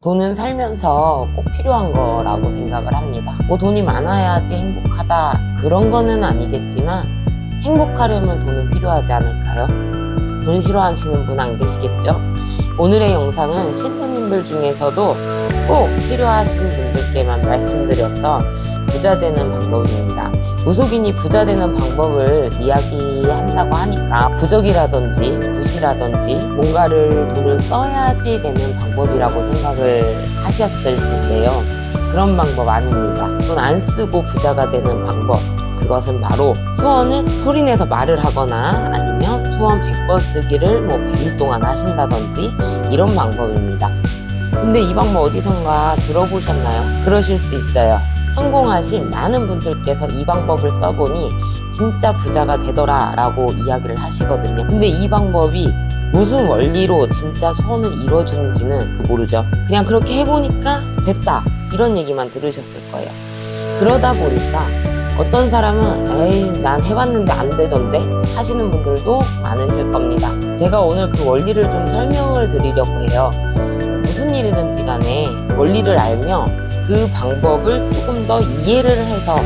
돈은 살면서 꼭 필요한 거라고 생각을 합니다. 뭐 돈이 많아야지 행복하다 그런 거는 아니겠지만 행복하려면 돈은 필요하지 않을까요? 돈 싫어하시는 분 안 계시겠죠? 오늘의 영상은 신도님들 중에서도 꼭 필요하신 분들께만 말씀드렸던 부자 되는 방법입니다. 무속인이 부자 되는 방법을 이야기한다고 하니까 부적이라든지 굿이라든지 뭔가를 돈을 써야지 되는 방법이라고 생각을 하셨을 텐데요. 그런 방법 아닙니다. 돈 안 쓰고 부자가 되는 방법, 그것은 바로 소원을 소리내서 말을 하거나 아니면 소원 100번 쓰기를 100일 동안 하신다든지 이런 방법입니다. 근데 이 방법 어디선가 들어보셨나요? 그러실 수 있어요. 성공하신 많은 분들께서 이 방법을 써보니 진짜 부자가 되더라 라고 이야기를 하시거든요. 근데 이 방법이 무슨 원리로 진짜 소원을 이뤄주는지는 모르죠. 그냥 그렇게 해보니까 됐다 이런 얘기만 들으셨을 거예요. 그러다 보니까 어떤 사람은 에이 난 해봤는데 안 되던데 하시는 분들도 많으실 겁니다. 제가 오늘 그 원리를 좀 설명을 드리려고 해요. 무슨 일이든지 간에 원리를 알면 그 방법을 조금 더 이해를 해서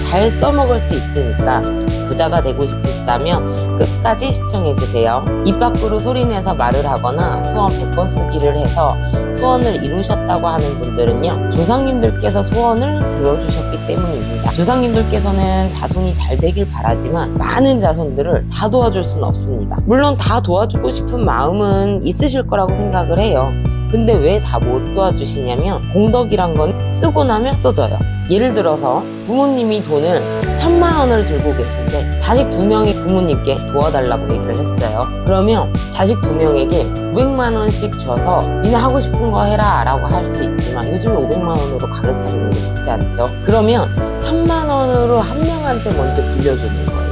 잘 써먹을 수 있으니까 부자가 되고 싶으시다면 끝까지 시청해주세요. 입 밖으로 소리내서 말을 하거나 소원 100번 쓰기를 해서 소원을 이루셨다고 하는 분들은요, 조상님들께서 소원을 들어주셨기 때문입니다. 조상님들께서는 자손이 잘 되길 바라지만 많은 자손들을 다 도와줄 수는 없습니다. 물론 다 도와주고 싶은 마음은 있으실 거라고 생각을 해요. 근데 왜 다 못 도와주시냐면 공덕이란 건 쓰고 나면 써져요. 예를 들어서 부모님이 돈을 1000만 원을 들고 계신데 자식 2명이 부모님께 도와달라고 얘기를 했어요. 그러면 자식 2명에게 500만 원씩 줘서 니네 하고 싶은 거 해라 라고 할 수 있지만 요즘에 500만 원으로 가게 차리는 게 쉽지 않죠. 그러면 1000만 원으로 한 명한테 먼저 빌려주는 거예요.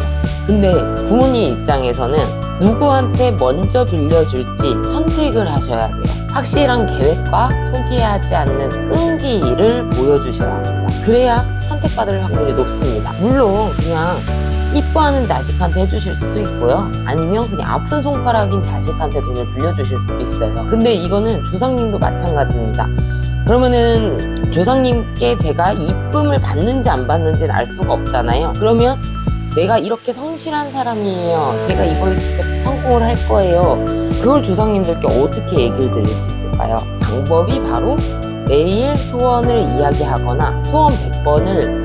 근데 부모님 입장에서는 누구한테 먼저 빌려줄지 선택을 하셔야 돼요. 확실한 계획과 포기하지 않는 끈기를 보여주셔야 합니다. 그래야 선택받을 확률이 높습니다. 물론 그냥 이뻐하는 자식한테 해주실 수도 있고요. 아니면 그냥 아픈 손가락인 자식한테 돈을 빌려주실 수도 있어요. 근데 이거는 조상님도 마찬가지입니다. 그러면은 조상님께 제가 이쁨을 받는지 안 받는지는 알 수가 없잖아요. 그러면 내가 이렇게 성실한 사람이에요. 제가 이번에 진짜 성공을 할 거예요. 그걸 조상님들께 어떻게 얘기를 드릴 수 있을까요? 방법이 바로 매일 소원을 이야기하거나 소원 100번을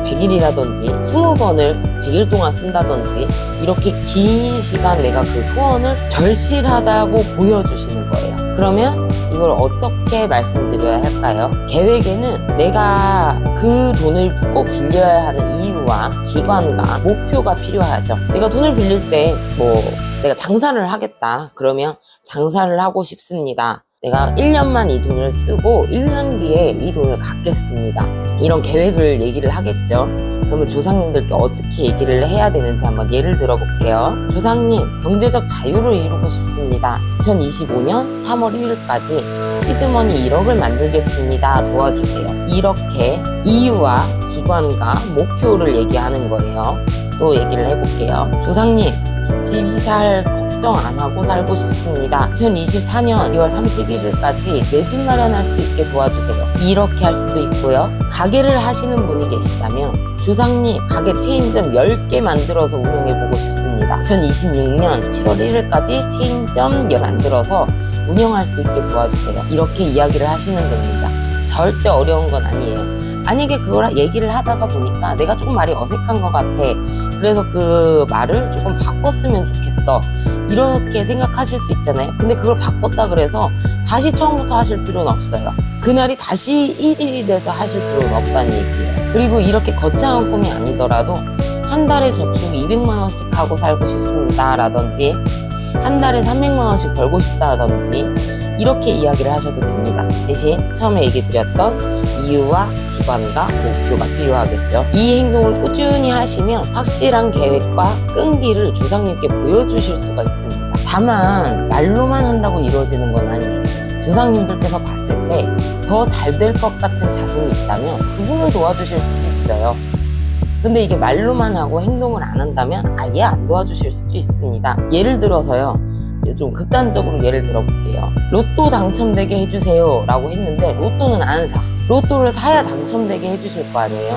100일이라든지 20번을 100일 동안 쓴다든지 이렇게 긴 시간 내가 그 소원을 절실하다고 보여주시는 거예요. 그러면 이걸 어떻게 말씀드려야 할까요? 계획에는 내가 그 돈을 꼭 빌려야 하는 이유와 기관과 목표가 필요하죠. 내가 돈을 빌릴 때 내가 장사를 하겠다. 그러면 장사를 하고 싶습니다. 내가 1년만 이 돈을 쓰고 1년 뒤에 이 돈을 갚겠습니다. 이런 계획을 얘기를 하겠죠. 그러면 조상님들께 어떻게 얘기를 해야 되는지 한번 예를 들어볼게요. 조상님, 경제적 자유를 이루고 싶습니다. 2025년 3월 1일까지 시드머니 1억을 만들겠습니다. 도와주세요. 이렇게 이유와 기관과 목표를 얘기하는 거예요. 또 얘기를 해볼게요. 조상님, 집 이사할 걱정 안 하고 살고 싶습니다. 2024년 2월 31일까지 내 집 마련할 수 있게 도와주세요. 이렇게 할 수도 있고요. 가게를 하시는 분이 계시다면 조상님, 가게 체인점 10개 만들어서 운영해보고 싶습니다. 2026년 7월 1일까지 체인점 만들어서 운영할 수 있게 도와주세요. 이렇게 이야기를 하시면 됩니다. 절대 어려운 건 아니에요. 만약에 그걸 얘기를 하다가 보니까 내가 조금 말이 어색한 것 같아. 그래서 그 말을 조금 바꿨으면 좋겠어. 이렇게 생각하실 수 있잖아요. 근데 그걸 바꿨다 그래서 다시 처음부터 하실 필요는 없어요. 그날이 다시 1일이 돼서 하실 필요는 없다는 얘기예요. 그리고 이렇게 거창한 꿈이 아니더라도 한 달에 저축 200만 원씩 하고 살고 싶습니다 라든지 한 달에 300만 원씩 벌고 싶다든지 이렇게 이야기를 하셔도 됩니다. 대신 처음에 얘기 드렸던 이유와 기관과 목표가 필요하겠죠. 이 행동을 꾸준히 하시면 확실한 계획과 끈기를 조상님께 보여주실 수가 있습니다. 다만 말로만 한다고 이루어지는 건 아니에요. 조상님들께서 봤을 때 더 잘 될 것 같은 자손이 있다면 그분을 도와주실 수도 있어요. 근데 이게 말로만 하고 행동을 안 한다면 아예 안 도와주실 수도 있습니다. 예를 들어서요, 좀 극단적으로 예를 들어볼게요. 로또 당첨되게 해주세요 라고 했는데 로또는 안 사. 로또를 사야 당첨되게 해주실 거 아니에요.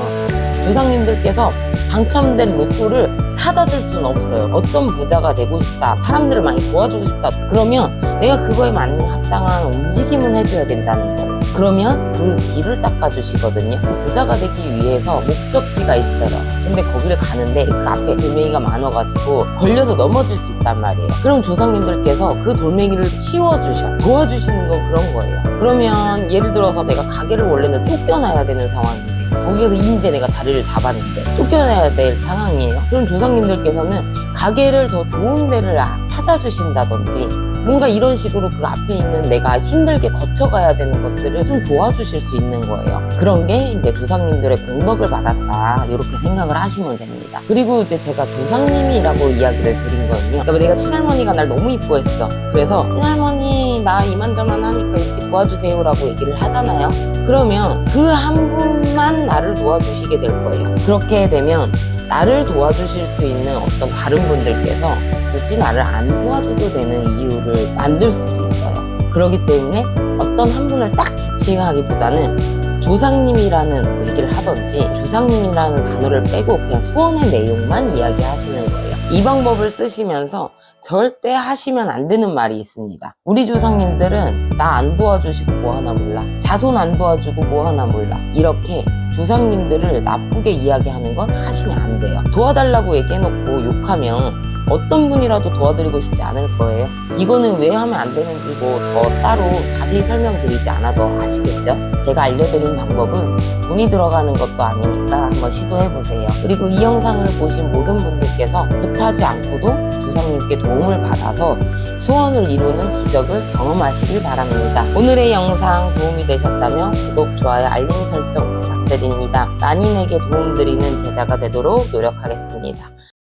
조상님들께서 당첨된 로또를 사다 줄 수는 없어요. 어떤 부자가 되고 싶다, 사람들을 많이 도와주고 싶다, 그러면 내가 그거에 맞는 합당한 움직임은 해줘야 된다는 거예요. 그러면 그 길을 닦아주시거든요. 그 부자가 되기 위해서 목적지가 있어요. 근데 거기를 가는데 그 앞에 돌멩이가 많아가지고 걸려서 넘어질 수 있단 말이에요. 그럼 조상님들께서 그 돌멩이를 치워주셔. 도와주시는 건 그런 거예요. 그러면 예를 들어서 내가 가게를 원래는 쫓겨나야 되는 상황인데 거기에서 이제 내가 자리를 잡았는데 쫓겨나야 될 상황이에요. 그럼 조상님들께서는 가게를 더 좋은 데를 찾아주신다든지 뭔가 이런 식으로 그 앞에 있는 내가 힘들게 거쳐가야 되는 것들을 좀 도와주실 수 있는 거예요. 그런 게 이제 조상님들의 공덕을 받았다, 이렇게 생각을 하시면 됩니다. 그리고 이제 제가 조상님이라고 이야기를 드린 거는요, 그러니까 내가 친할머니가 날 너무 이뻐했어. 그래서 친할머니 나 이만저만 하니까 이렇게 도와주세요 라고 얘기를 하잖아요. 그러면 그 한 분만 나를 도와주시게 될 거예요. 그렇게 되면 나를 도와주실 수 있는 어떤 다른 분들께서 굳이 나를 안 도와줘도 되는 이유를 만들 수도 있어요. 그렇기 때문에 어떤 한 분을 딱 지칭하기보다는 조상님이라는 얘기를 하든지 조상님이라는 단어를 빼고 그냥 소원의 내용만 이야기하시는 거예요. 이 방법을 쓰시면서 절대 하시면 안 되는 말이 있습니다. 우리 조상님들은 나 안 도와주시고 뭐 하나 몰라, 자손 안 도와주고 뭐 하나 몰라, 이렇게 조상님들을 나쁘게 이야기하는 건 하시면 안 돼요. 도와달라고 얘기해놓고 욕하면 어떤 분이라도 도와드리고 싶지 않을 거예요. 이거는 왜 하면 안 되는지 뭐 더 따로 자세히 설명드리지 않아도 아시겠죠? 제가 알려드린 방법은 돈이 들어가는 것도 아니니까 한번 시도해보세요. 그리고 이 영상을 보신 모든 분들께서 굿하지 않고도 조상님께 도움을 받아서 소원을 이루는 기적을 경험하시길 바랍니다. 오늘의 영상 도움이 되셨다면 구독, 좋아요, 알림 설정 부탁드립니다. 만인에게 도움드리는 제자가 되도록 노력하겠습니다.